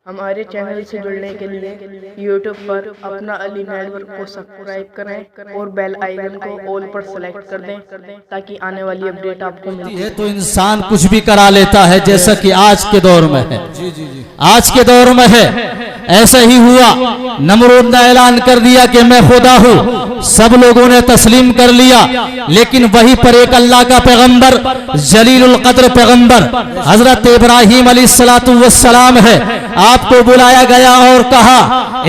हमारे चैनल से जुड़ने के लिए YouTube पर अपना अली नेटवर्क को सब्सक्राइब करें और बेल आइकन को ऑल पर सेलेक्ट कर दें ताकि आने वाली अपडेट आपको मिलती है। तो इंसान कुछ भी करा लेता है, जैसा कि आज के दौर में है। आज के दौर में है, ऐसा ही हुआ। नमरूद ने ऐलान कर दिया कि मैं खुदा हूँ, सब लोगों ने तस्लीम कर लिया। लेकिन वहीं पर एक अल्लाह का पैगंबर, जलीलुल कद्र पैगंबर हजरत इब्राहीम अलैहिस्सलाम है, आपको बुलाया गया और कहा,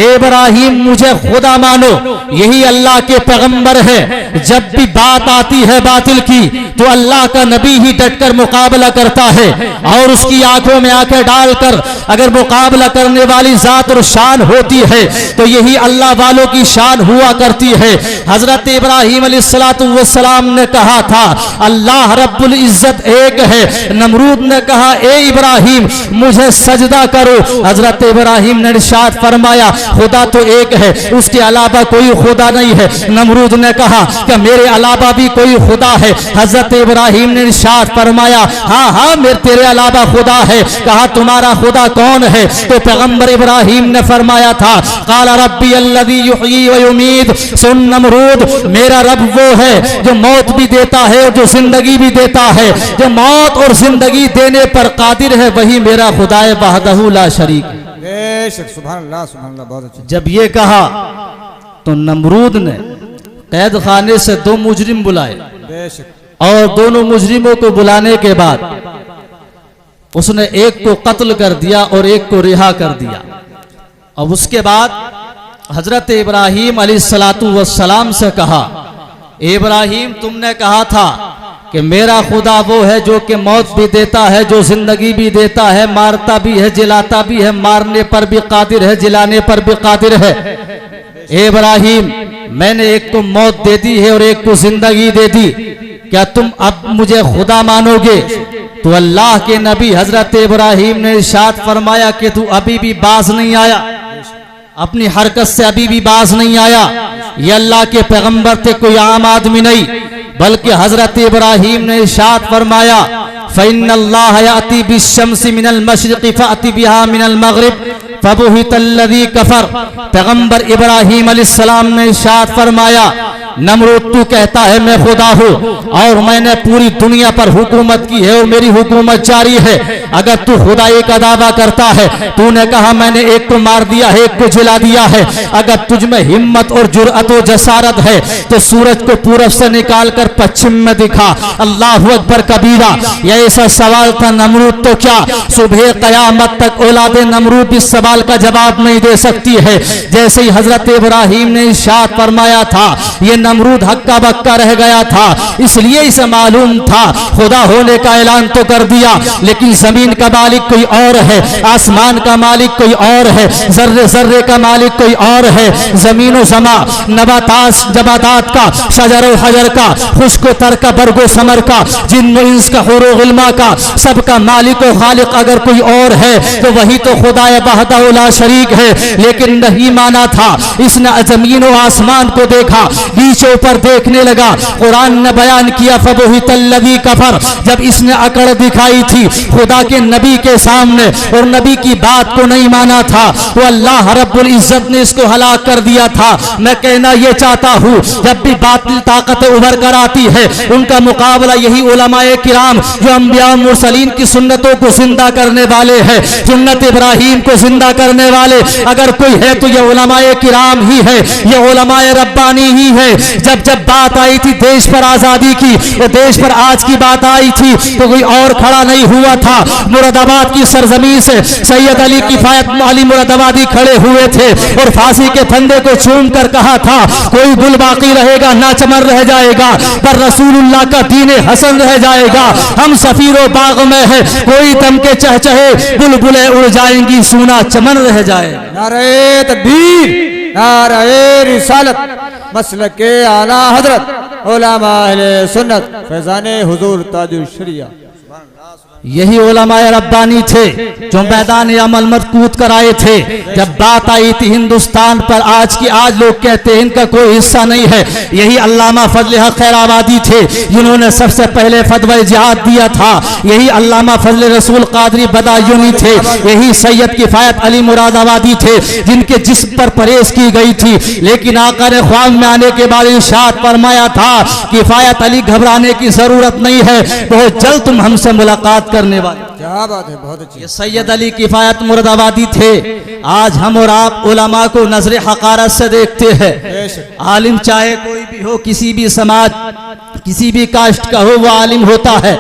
इब्राहीम मुझे खुदा मानो। यही अल्लाह के पैगंबर है। जब भी बात आती है बातिल की तो अल्लाह का नबी ही डटकर मुकाबला करता है और उसकी आंखों में आंखें डालकर अगर मुकाबला करने वाली जात और शान होती है तो यही अल्लाह वालों की शान हुआ करती है। हजरत इब्राहीम अलैहिस्सलाम ने कहा था अल्लाह रब्बुल इज्जत एक है। नमरूद ने कहा ए इब्राहीम मुझे सजदा करो। हजरत इब्राहीम ने इरशाद फरमाया खुदा तो एक है, उसके अलावा कोई खुदा नहीं है। नमरूद ने कहा कि मेरे अलावा भी कोई खुदा है। हजरत इब्राहीम ने इरशाद फरमाया हाँ हाँ मेरे तेरे अलावा खुदा है। कहा तुम्हारा खुदा कौन है? तो पैगंबर इब्राहीम ने फरमाया था काला रब्बी अल्लज़ी युहयी व युमीत। सुन नमरूद, मेरा रब वो है जो मौत भी देता है और जो जिंदगी भी देता है। जो मौत और जिंदगी देने पर कादिर है वही मेरा खुदा है वहदहू ला शरीक। सुभान अल्लाह, सुभान अल्लाह, बहुत अच्छा। जब ये कहा तो नमरूद ने कैद खाने से दो मुजरिम बुलाए और दोनों मुजरिमों को बुलाने के बाद उसने एक को कत्ल कर दिया और एक को रिहा कर दिया। अब उसके बाद हजरत इब्राहीम अलैहिस्सलाम से कहा इब्राहीम तुमने कहा था कि मेरा खुदा वो है जो कि मौत भी देता है, जो जिंदगी भी देता है, मारता भी है, जिलाता भी है, मारने पर भी कादिर है, जिलाने पर भी कादिर है। इब्राहीम मैंने एक को मौत दे दी है और एक को जिंदगी दे दी, क्या तुम अब मुझे खुदा मानोगे? तो अल्लाह के नबी हजरत इब्राहीम ने इरशाद फरमाया कि तू अभी भी बाज नहीं आया, अपनी हरकत से अभी भी बाज नहीं आया। ये अल्लाह के पैगंबर थे, कोई आम आदमी नहीं, बल्कि हजरत इब्राहीम ने इरशाद फरमाया फ़इन्नल्लाह याती बिश्शम्सि मिनल मशरिक़ि फ़अति बिहा मिनल मग़रिब फ़बुहितल्लज़ी कफ़र। पैगंबर इब्राहीम अलैहिस्सलाम ने इरशाद फरमाया नमरूद तू कहता है मैं खुदा हूँ और मैंने पूरी दुनिया पर हुकूमत की है और मेरी हुकूमत जारी है। अगर तू खुदाई का दावा करता है, तूने कहा मैंने एक को मार दिया है, एक को जिला दिया है, अगर तुझ में हिम्मत और जुर्अत और जसारत है तो सूरज को पूरब से निकाल कर पश्चिम में दिखा। अल्लाहु अकबर कबीरा। यह ऐसा सवाल था नमरूद तो क्या सुबह कयामत तक औलादे नमरूद इस सवाल का जवाब नहीं दे सकती है। जैसे ही हजरत इब्राहीम ने इरशाद फरमाया था ये नमरूद हक्का बक्का रह गया था, इसलिए इसे मालूम था खुदा होने का ऐलान तो कर दिया लेकिन जमीन का मालिक कोई और है, आसमान का मालिक कोई और है, जर्रे जर्रे का मालिक कोई और है, जमीन व समा, नबातात जबातात का, शजर व हजर का, खुश्क तर का, बरगो समर का, जिन्न इंस का, हुर गिल्मा का, सबका मालिक व खालिक अगर कोई और है तो वही तो खुदा वहदहू ला शरीक है। लेकिन नहीं माना था, इसने जमीन व आसमान को देखा, नीचे ऊपर देखने लगा। कुरान ने बयान किया फ़बुहितल्लज़ी कफ़र। जब इसने अकड़ दिखाई थी खुदा के नबी के सामने और नबी की बात को नहीं माना था तो अल्लाह रब्बुल इज्जत ने इसको हलाक कर दिया था। मैं कहना ये चाहता हूँ जब भी बातिल ताकतें उभर कर आती है उनका मुकाबला यही उलमाए किराम जो अंबिया मुरसलीन की सुन्नतों को जिंदा करने वाले हैं, सुन्नत इब्राहीम को जिंदा करने वाले अगर कोई है तो ये उलमाए किराम ही है, ये उलमाए रब्बानी ही है। जब जब बात आई थी देश पर आजादी की और देश पर आज की बात आई थी तो कोई और खड़ा नहीं हुआ था। मुरादाबाद की सरजमीन से सैयद अली किफायत अली मुरादाबादी खड़े हुए थे और फांसी के फंदे को चूम कर कहा था कोई गुल बाकी रहेगा ना चमन रह जाएगा, पर रसूलुल्लाह का दीन हसन रह जाएगा। हम सफीरो बाग में है, कोई दम के चहचहे बुलबुलें उड़ जाएंगी, सूना चमन रह जाएगा। नारे तकबीर, नारे रिसालत, मसलके आला हजरत उलमा अहले सुन्नत फैजाने हुजूर ताजुल शरिया। यही उलमाए रब्बानी थे जो मैदान अमल में कूद कर आए थे। जब बात आई थी हिंदुस्तान पर, आज की आज लोग कहते हैं इनका कोई हिस्सा नहीं है। यही अल्लामा फजल हक खैराबादी थे जिन्होंने सबसे पहले फतवा जिहाद दिया था। यही अल्लामा फजल रसूल कादरी बदायूनी थे। यही सैयद किफायत अली मुरादाबादी थे जिनके जिस्म पर परहेज की गई थी। लेकिन आका ने ख्वाब में आने के बाद इरशाद फरमाया था, किफायत अली घबराने की जरूरत नहीं है, बहुत जल्द तुम हमसे मुलाकात करने वाले। क्या बात है, बहुत अच्छी। ये सैयद अली किफायत मुरादाबादी थे। आज हम और आप उलमा को नजर हकारत से देखते हैं। आलिम चाहे कोई भी हो, किसी भी समाज, किसी भी कास्ट का हो, वो आलिम होता है।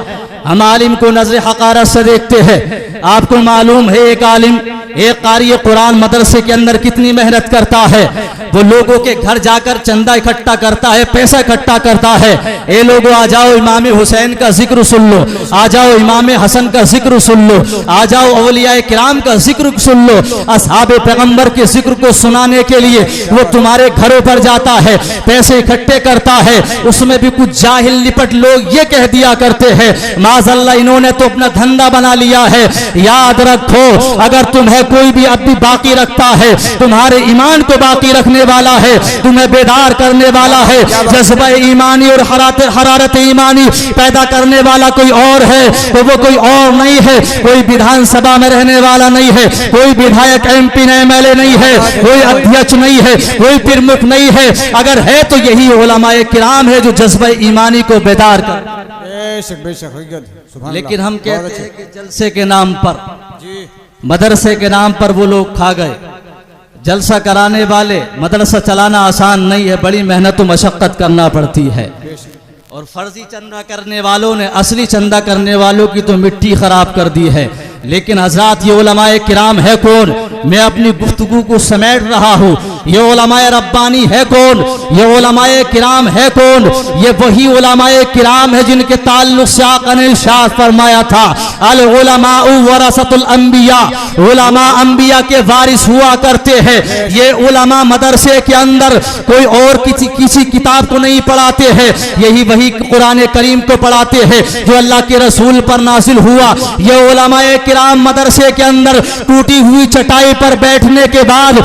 हम आलिम को नजर हकारत से देखते हैं। आपको मालूम है एक आलिम, एक कारी कुरान मदरसे के अंदर कितनी मेहनत करता है। वो लोगों के घर जाकर चंदा इकट्ठा करता है, पैसा इकट्ठा करता है। ए लोगों, आ जाओ इमाम हुसैन का जिक्र सुन लो, आ जाओ इमाम हसन का जिक्र सुन लो, आ जाओ औलिया किराम का जिक्र सुन लो। असहाबे पैगंबर के जिक्र को सुनाने के लिए वो तुम्हारे घरों पर जाता है, पैसे इकट्ठे करता है। उसमें भी कुछ जाहिल लिपट लोग ये कह दिया करते हैं, माज़अल्लाह इन्होंने तो अपना धंधा बना लिया है। याद रखो, अगर तुम्हें कोई भी अब भी बाकी रखता है, तुम्हारे ईमान को बाकी रखने वाला है, तुम्हें बेदार करने वाला है, जज्बा ईमानी और हरारत ईमानी पैदा करने वाला कोई और है तो वो कोई और नहीं है। कोई विधानसभा में रहने वाला नहीं है, कोई विधायक MP MLA नहीं है, कोई अध्यक्ष नहीं है, कोई प्रमुख नहीं है। अगर है तो यही उलमाए किराम है जो जज्बा ईमानी को बेदार कर। बेशक बेशक। लेकिन हम कहते हैं कि जलसे के नाम पर, जी, मदरसे के नाम पर वो लोग खा गए। जलसा कराने वाले, मदरसा चलाना आसान नहीं है, बड़ी मेहनत और मशक्कत करना पड़ती है। और फर्जी चंदा करने वालों ने असली चंदा करने वालों की तो मिट्टी खराब कर दी है। लेकिन हजरात, ये उलमाए किराम है कौन? मैं अपनी गुफ्तगू को समेट रहा हूँ। ये उलमाए रब्बानी है कौन? ये उलमाए किराम है कौन? ये वही उलमाए किराम है जिनके ताल्लुक से आका ने इरशाद फरमाया था, अल उलमाउ वरसतुल अंबिया, उलमा अंबिया के वारिस हुआ करते हैं। ये उलमा मदरसे के अंदर कोई और किसी किताब को नहीं पढ़ाते हैं, यही वही कुरान करीम को पढ़ाते हैं जो अल्लाह के रसूल पर नाजिल हुआ। ये उलमाए किराम मदरसे के अंदर टूटी हुई चटाई पर बैठने के बाद